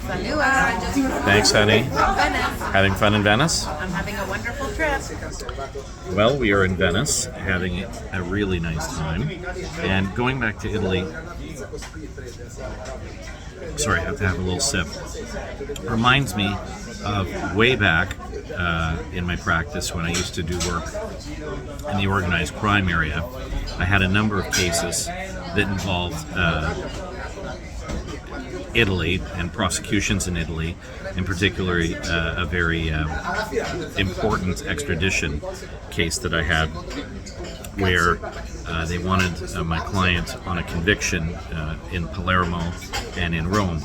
Thanks, honey. Venice. Having fun in Venice? I'm having a wonderful trip. Well, we are in Venice, having a really nice time. And going back to Italy, sorry, I have to have a little sip. Reminds me of way back in my practice when I used to do work in the organized crime area. I had a number of cases that involved Italy and prosecutions in Italy, in particular a very important extradition case that I had where they wanted my client on a conviction in Palermo and in Rome.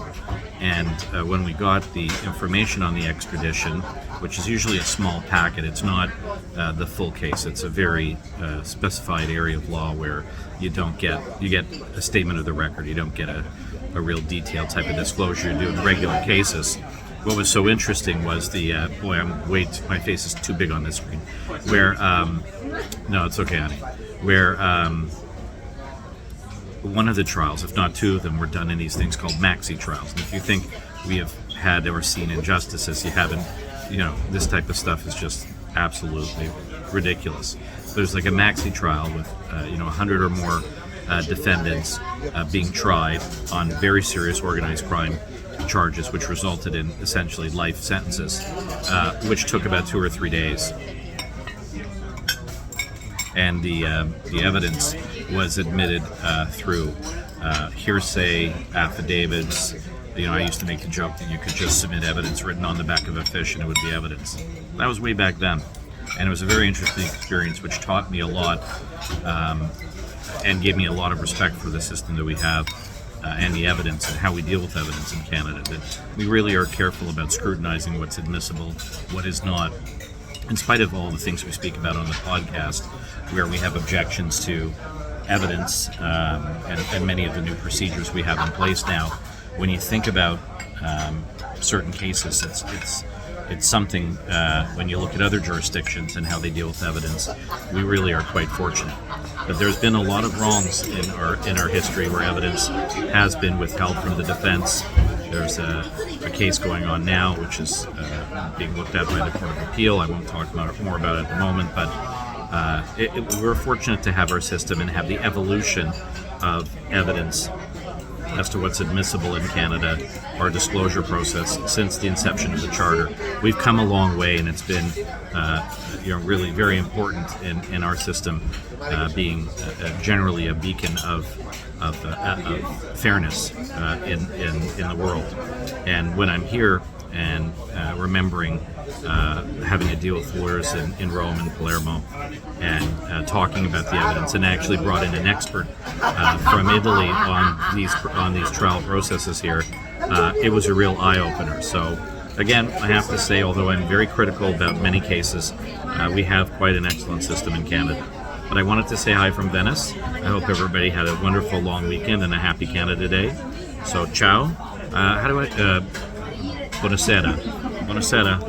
And when we got the information on the extradition, which is usually a small packet, it's not the full case. It's a very specified area of law where you get a statement of the record. You don't get a real detailed type of disclosure you do in regular cases. What was so interesting was my face is too big on this screen. Where, no, it's okay, honey. Where one of the trials, if not two of them, were done in these things called maxi trials. And if you think we have had or seen injustices, you haven't. This type of stuff is just absolutely ridiculous. There's like a maxi trial with 100 or more defendants being tried on very serious organized crime charges, which resulted in essentially life sentences, which took about 2 or 3 days. And the evidence was admitted through hearsay, affidavits. I used to make the joke that you could just submit evidence written on the back of a fish and it would be evidence. That was way back then. And it was a very interesting experience which taught me a lot and gave me a lot of respect for the system that we have and the evidence and how we deal with evidence in Canada. That we really are careful about scrutinizing what's admissible, what is not. In spite of all the things we speak about on the podcast, where we have objections to evidence and many of the new procedures we have in place now, when you think about certain cases, it's something, when you look at other jurisdictions and how they deal with evidence, we really are quite fortunate. But there's been a lot of wrongs in our history where evidence has been withheld from the defense. There's a case going on now which is being looked at by the Court of Appeal. I won't talk more about it at the moment, but we're fortunate to have our system and have the evolution of evidence as to what's admissible in Canada, our disclosure process since the inception of the Charter. We've come a long way, and it's been really very important in our system, being generally a beacon of fairness in the world. And when I'm here and remembering having to deal with lawyers in Rome and Palermo and talking about the evidence, and actually brought in an expert from Italy on these trial processes here, it was a real eye-opener. So again, I have to say, although I'm very critical about many cases, we have quite an excellent system in Canada. But I wanted to say hi from Venice. I hope everybody had a wonderful long weekend and a happy Canada Day. So ciao. Buonasera. Buonasera.